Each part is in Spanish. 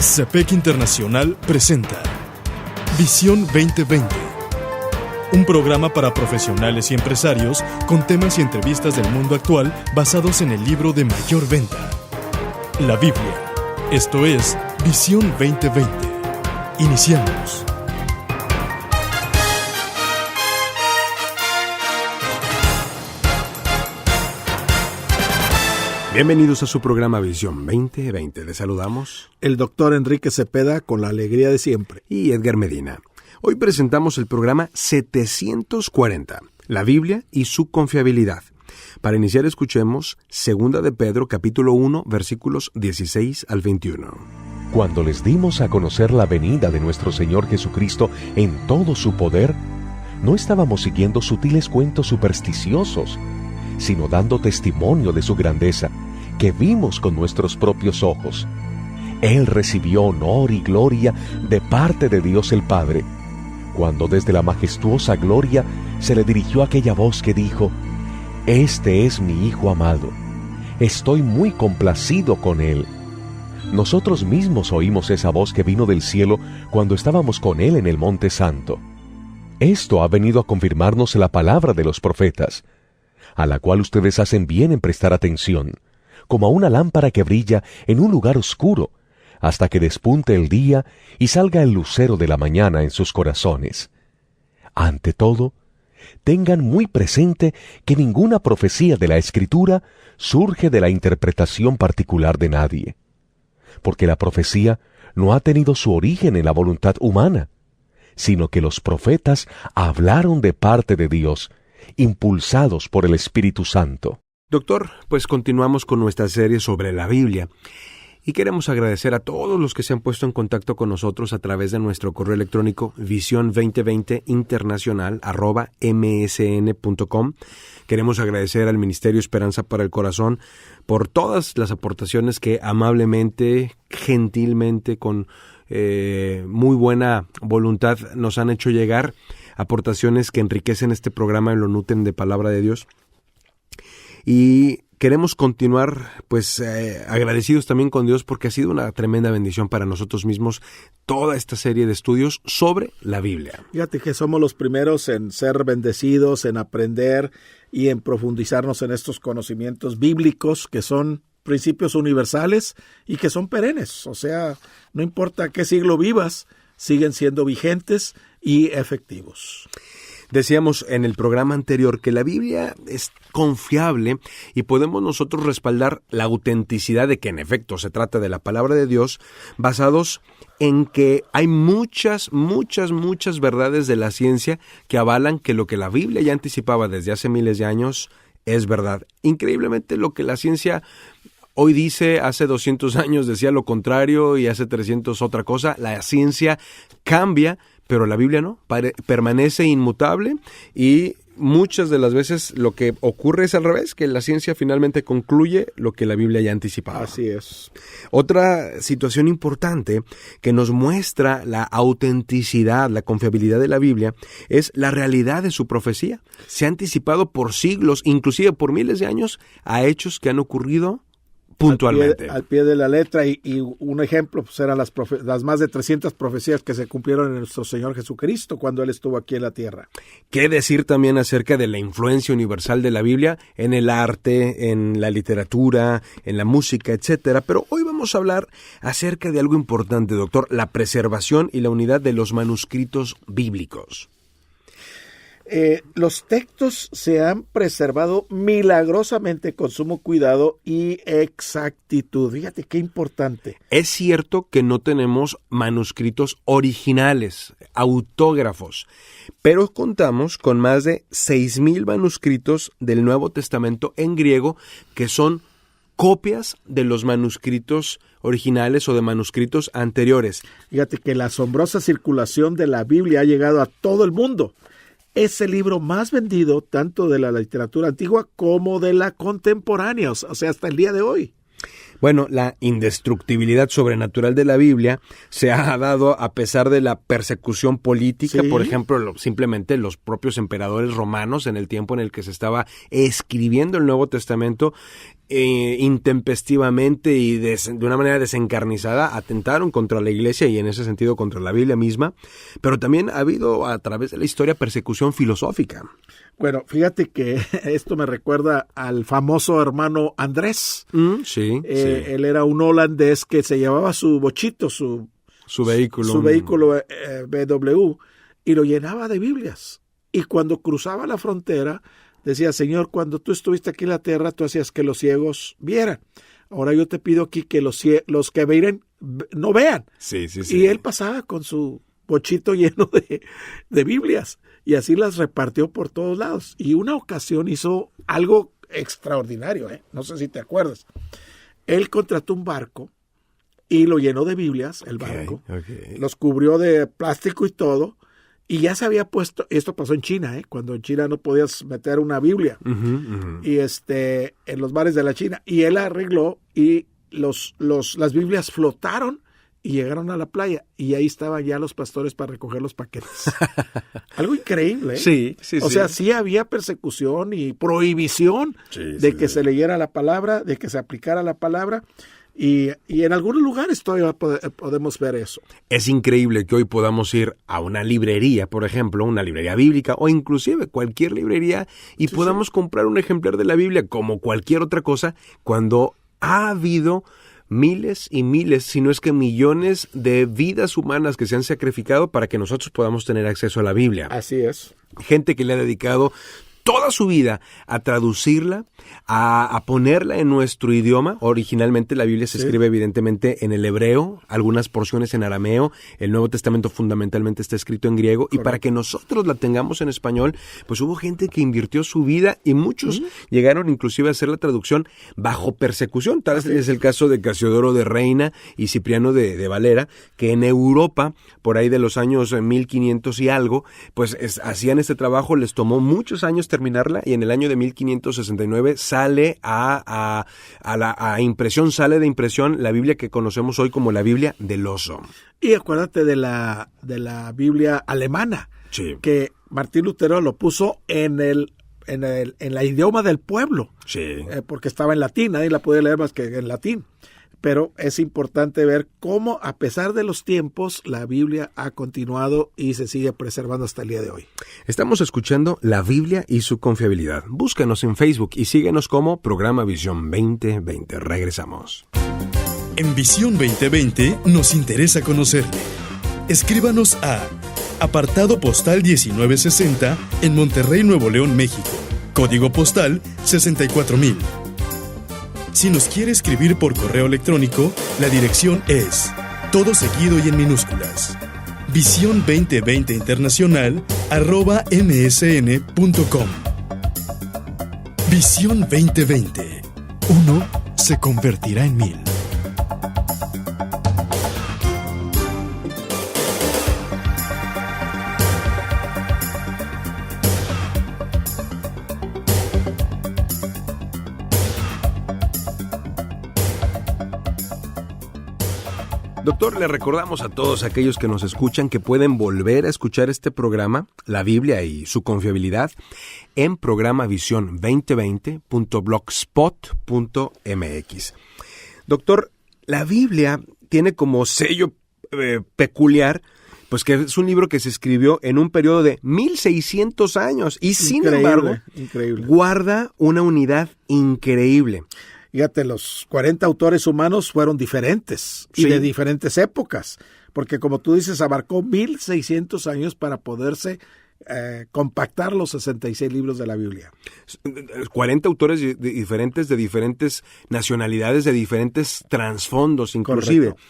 CEPEC Internacional presenta Visión 2020, un programa para profesionales y empresarios con temas y entrevistas del mundo actual basados en el libro de mayor venta, la Biblia. Esto es Visión 2020. Iniciamos. Bienvenidos a su programa Visión 2020. Les saludamos el doctor Enrique Cepeda con la alegría de siempre y Edgar Medina. Hoy presentamos el programa 740, la Biblia y su confiabilidad. Para iniciar escuchemos 2 de Pedro capítulo 1 versículos 16 al 21. Cuando les dimos a conocer la venida de nuestro Señor Jesucristo en todo su poder, no estábamos siguiendo sutiles cuentos supersticiosos, sino dando testimonio de su grandeza, que vimos con nuestros propios ojos. Él recibió honor y gloria de parte de Dios el Padre, cuando desde la majestuosa gloria se le dirigió aquella voz que dijo: «Este es mi Hijo amado, estoy muy complacido con él». Nosotros mismos oímos esa voz que vino del cielo cuando estábamos con él en el Monte Santo. Esto ha venido a confirmarnos la palabra de los profetas, a la cual ustedes hacen bien en prestar atención, como a una lámpara que brilla en un lugar oscuro, hasta que despunte el día y salga el lucero de la mañana en sus corazones. Ante todo, tengan muy presente que ninguna profecía de la Escritura surge de la interpretación particular de nadie, porque la profecía no ha tenido su origen en la voluntad humana, sino que los profetas hablaron de parte de Dios, impulsados por el Espíritu Santo. Doctor, pues continuamos con nuestra serie sobre la Biblia y queremos agradecer a todos los que se han puesto en contacto con nosotros a través de nuestro correo electrónico visión2020internacional@msn.com. Queremos agradecer al Ministerio Esperanza para el Corazón por todas las aportaciones que amablemente, gentilmente, con muy buena voluntad nos han hecho llegar, aportaciones que enriquecen este programa y lo nutren de palabra de Dios. Y queremos continuar agradecidos también con Dios porque ha sido una tremenda bendición para nosotros mismos toda esta serie de estudios sobre la Biblia. Fíjate que somos los primeros en ser bendecidos, en aprender y en profundizarnos en estos conocimientos bíblicos que son principios universales y que son perennes. O sea, no importa qué siglo vivas, siguen siendo vigentes y efectivos. Decíamos en el programa anterior que la Biblia es confiable y podemos nosotros respaldar la autenticidad de que en efecto se trata de la palabra de Dios, basados en que hay muchas verdades de la ciencia que avalan que lo que la Biblia ya anticipaba desde hace miles de años es verdad. Increíblemente lo que la ciencia hoy dice, hace 200 años decía lo contrario y hace 300 otra cosa. La ciencia cambia, pero la Biblia no, permanece inmutable y muchas de las veces lo que ocurre es al revés, que la ciencia finalmente concluye lo que la Biblia ya anticipaba. Así es. Otra situación importante que nos muestra la autenticidad, la confiabilidad de la Biblia es la realidad de su profecía. Se ha anticipado por siglos, inclusive por miles de años, a hechos que han ocurrido puntualmente. Al pie de la letra, y un ejemplo pues eran las más de 300 profecías que se cumplieron en nuestro Señor Jesucristo cuando Él estuvo aquí en la tierra. ¿Qué decir también acerca de la influencia universal de la Biblia en el arte, en la literatura, en la música, etcétera? Pero hoy vamos a hablar acerca de algo importante, doctor, la preservación y la unidad de los manuscritos bíblicos. Los textos se han preservado milagrosamente con sumo cuidado y exactitud. Fíjate qué importante. Es cierto que no tenemos manuscritos originales, autógrafos, pero contamos con más de 6,000 manuscritos del Nuevo Testamento en griego que son copias de los manuscritos originales o de manuscritos anteriores. Fíjate que la asombrosa circulación de la Biblia ha llegado a todo el mundo. Es el libro más vendido tanto de la literatura antigua como de la contemporánea, o sea, hasta el día de hoy. Bueno, la indestructibilidad sobrenatural de la Biblia se ha dado a pesar de la persecución política, Sí. Por ejemplo, simplemente los propios emperadores romanos en el tiempo en el que se estaba escribiendo el Nuevo Testamento intempestivamente y de una manera desencarnizada atentaron contra la iglesia y en ese sentido contra la Biblia misma, pero también ha habido a través de la historia persecución filosófica. Bueno, fíjate que esto me recuerda al famoso hermano Andrés. Sí. Él era un holandés que se llevaba su bochito, su vehículo BW, y lo llenaba de Biblias. Y cuando cruzaba la frontera, decía: Señor, cuando tú estuviste aquí en la tierra, tú hacías que los ciegos vieran. Ahora yo te pido aquí que los que miren no vean. Sí. Y él pasaba con su bochito lleno de Biblias y así las repartió por todos lados. Y una ocasión hizo algo extraordinario, no sé si te acuerdas. Él contrató un barco y lo llenó de Biblias, el barco. Okay. Los cubrió de plástico y todo. Y ya se había puesto, esto pasó en China, cuando en China no podías meter una Biblia, y en los bares de la China, y él arregló y las Biblias flotaron y llegaron a la playa, y ahí estaban ya los pastores para recoger los paquetes. Algo increíble, Sí. O sea, sí había persecución y prohibición de que se leyera la palabra, de que se aplicara la palabra. Y en algunos lugares todavía podemos ver eso. Es increíble que hoy podamos ir a una librería, por ejemplo, una librería bíblica o inclusive cualquier librería y podamos comprar un ejemplar de la Biblia como cualquier otra cosa cuando ha habido miles y miles, si no es que millones de vidas humanas que se han sacrificado para que nosotros podamos tener acceso a la Biblia. Así es. Gente que le ha dedicado toda su vida a traducirla, a ponerla en nuestro idioma. Originalmente la Biblia se escribe evidentemente en el hebreo, algunas porciones en arameo, el Nuevo Testamento fundamentalmente está escrito en griego. Correcto. Y para que nosotros la tengamos en español, pues hubo gente que invirtió su vida y muchos llegaron inclusive a hacer la traducción bajo persecución. Tal vez es el caso de Casiodoro de Reina y Cipriano de Valera, que en Europa, por ahí de los años 1500 y algo, pues hacían este trabajo, les tomó muchos años terminarla y en el año de 1569 sale a impresión, sale de impresión la Biblia que conocemos hoy como la Biblia del oso. Y acuérdate de la Biblia alemana, que Martín Lutero lo puso en la idioma del pueblo, porque estaba en latín, nadie la podía leer más que en latín. Pero es importante ver cómo, a pesar de los tiempos, la Biblia ha continuado y se sigue preservando hasta el día de hoy. Estamos escuchando La Biblia y su confiabilidad. Búscanos en Facebook y síguenos como Programa Visión 2020. Regresamos. En Visión 2020 nos interesa conocerle. Escríbanos a apartado postal 1960 en Monterrey, Nuevo León, México. Código postal 64000. Si nos quiere escribir por correo electrónico, la dirección es todo seguido y en minúsculas. Visión 2020 Internacional @msn.com. Visión 2020. Uno se convertirá en 1000. Doctor, le recordamos a todos aquellos que nos escuchan que pueden volver a escuchar este programa, La Biblia y su confiabilidad, en programavisión2020.blogspot.mx. Doctor, la Biblia tiene como sello peculiar, pues que es un libro que se escribió en un periodo de 1600 años y sin embargo guarda una unidad increíble. Fíjate, los 40 autores humanos fueron diferentes y de diferentes épocas, porque como tú dices, abarcó 1600 años para poderse compactar los 66 libros de la Biblia. 40 autores diferentes, de diferentes nacionalidades, de diferentes trasfondos inclusive. Correcto.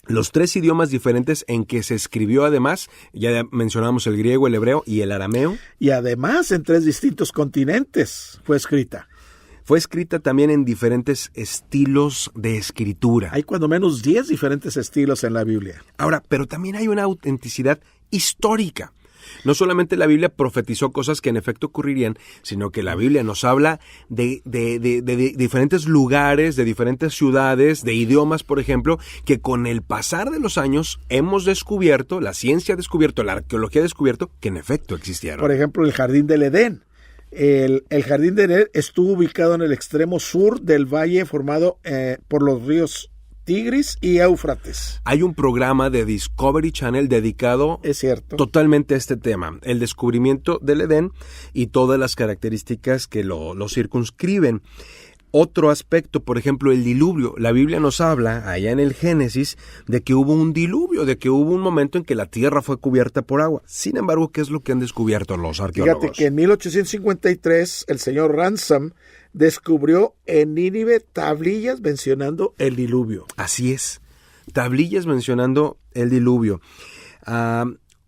Los 3 idiomas diferentes en que se escribió además, ya mencionamos el griego, el hebreo y el arameo. Y además en 3 distintos continentes fue escrita. Fue escrita también en diferentes estilos de escritura. Hay cuando menos 10 diferentes estilos en la Biblia. Ahora, pero también hay una autenticidad histórica. No solamente la Biblia profetizó cosas que en efecto ocurrirían, sino que la Biblia nos habla de diferentes lugares, de diferentes ciudades, de idiomas, por ejemplo, que con el pasar de los años hemos descubierto, la ciencia ha descubierto, la arqueología ha descubierto, que en efecto existieron. Por ejemplo, el Jardín del Edén. El jardín de Edén estuvo ubicado en el extremo sur del valle formado por los ríos Tigris y Éufrates. Hay un programa de Discovery Channel dedicado Es cierto. totalmente a este tema, el descubrimiento del Edén y todas las características que lo circunscriben. Otro aspecto, por ejemplo, el diluvio. La Biblia nos habla, allá en el Génesis, de que hubo un diluvio, de que hubo un momento en que la tierra fue cubierta por agua. Sin embargo, ¿qué es lo que han descubierto los arqueólogos? Fíjate que en 1853 el señor Ransom descubrió en Nínive tablillas mencionando el diluvio. Así es, tablillas mencionando el diluvio.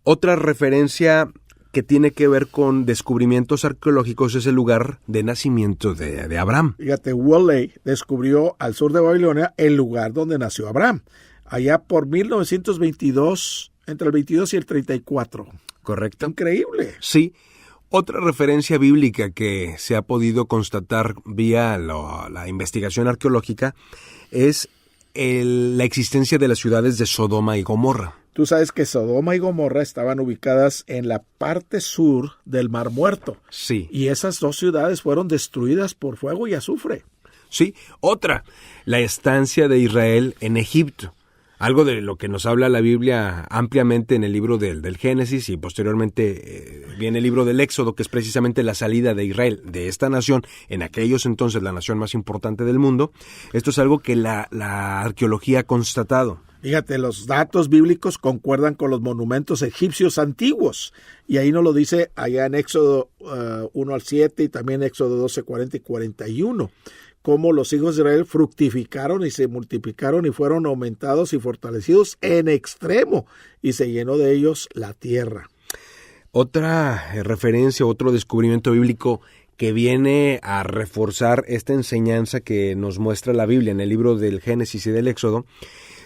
Otra referencia que tiene que ver con descubrimientos arqueológicos es el lugar de nacimiento de Abraham. Fíjate, Woolley descubrió al sur de Babilonia el lugar donde nació Abraham, allá por 1922, entre el 22 y el 34. ¿Correcto? Increíble. Sí. Otra referencia bíblica que se ha podido constatar vía la investigación arqueológica es la existencia de las ciudades de Sodoma y Gomorra. Tú sabes que Sodoma y Gomorra estaban ubicadas en la parte sur del Mar Muerto. Sí. Y esas dos ciudades fueron destruidas por fuego y azufre. Sí. Otra, la estancia de Israel en Egipto. Algo de lo que nos habla la Biblia ampliamente en el libro del Génesis y posteriormente viene el libro del Éxodo, que es precisamente la salida de Israel de esta nación, en aquellos entonces la nación más importante del mundo. Esto es algo que la arqueología ha constatado. Fíjate, los datos bíblicos concuerdan con los monumentos egipcios antiguos. Y ahí nos lo dice allá en Éxodo 1 al 7 y también Éxodo 12, 40 y 41. Cómo los hijos de Israel fructificaron y se multiplicaron y fueron aumentados y fortalecidos en extremo, y se llenó de ellos la tierra. Otra referencia, otro descubrimiento bíblico que viene a reforzar esta enseñanza que nos muestra la Biblia en el libro del Génesis y del Éxodo,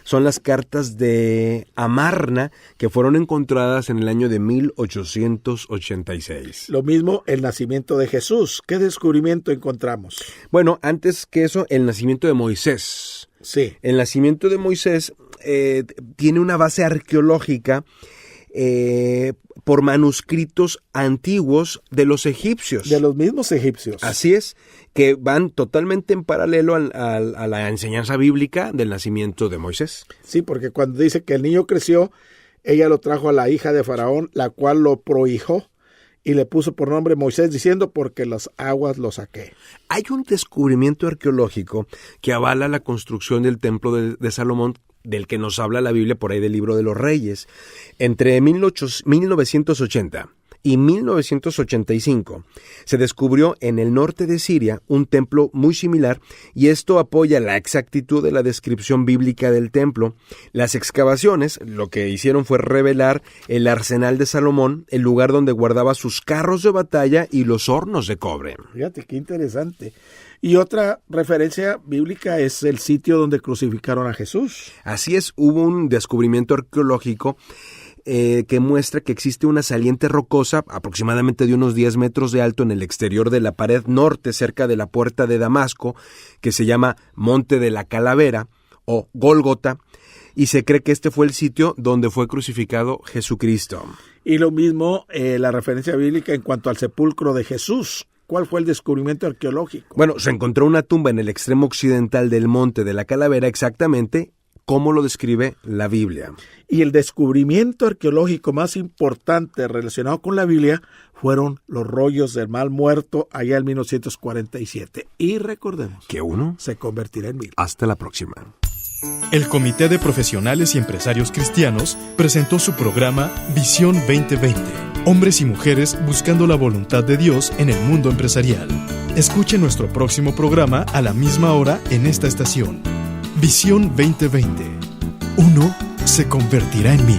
son las cartas de Amarna que fueron encontradas en el año de 1886. Lo mismo el nacimiento de Jesús. ¿Qué descubrimiento encontramos? Bueno, antes que eso, el nacimiento de Moisés. Sí. El nacimiento de Moisés tiene una base arqueológica por manuscritos antiguos de los egipcios. De los mismos egipcios. Así es, que van totalmente en paralelo a la enseñanza bíblica del nacimiento de Moisés. Sí, porque cuando dice que el niño creció, ella lo trajo a la hija de Faraón, la cual lo prohijó y le puso por nombre Moisés, diciendo, porque las aguas lo saqué. Hay un descubrimiento arqueológico que avala la construcción del templo de Salomón, del que nos habla la Biblia por ahí del libro de los Reyes. Entre 1980 y 1985 se descubrió en el norte de Siria un templo muy similar, y esto apoya la exactitud de la descripción bíblica del templo. Las excavaciones lo que hicieron fue revelar el arsenal de Salomón, el lugar donde guardaba sus carros de batalla y los hornos de cobre. Fíjate qué interesante. Y otra referencia bíblica es el sitio donde crucificaron a Jesús. Así es, hubo un descubrimiento arqueológico que muestra que existe una saliente rocosa aproximadamente de unos 10 metros de alto en el exterior de la pared norte, cerca de la puerta de Damasco, que se llama Monte de la Calavera o Gólgota, y se cree que este fue el sitio donde fue crucificado Jesucristo. Y lo mismo la referencia bíblica en cuanto al sepulcro de Jesús. ¿Cuál fue el descubrimiento arqueológico? Bueno, se encontró una tumba en el extremo occidental del Monte de la Calavera, exactamente como lo describe la Biblia. Y el descubrimiento arqueológico más importante relacionado con la Biblia fueron los rollos del Mar Muerto allá en 1947. Y recordemos Que uno se convertirá en 1000. Hasta la próxima. El Comité de Profesionales y Empresarios Cristianos presentó su programa Visión 2020. Hombres y mujeres buscando la voluntad de Dios en el mundo empresarial. Escuche nuestro próximo programa a la misma hora en esta estación. Visión 2020. Uno se convertirá en 1000.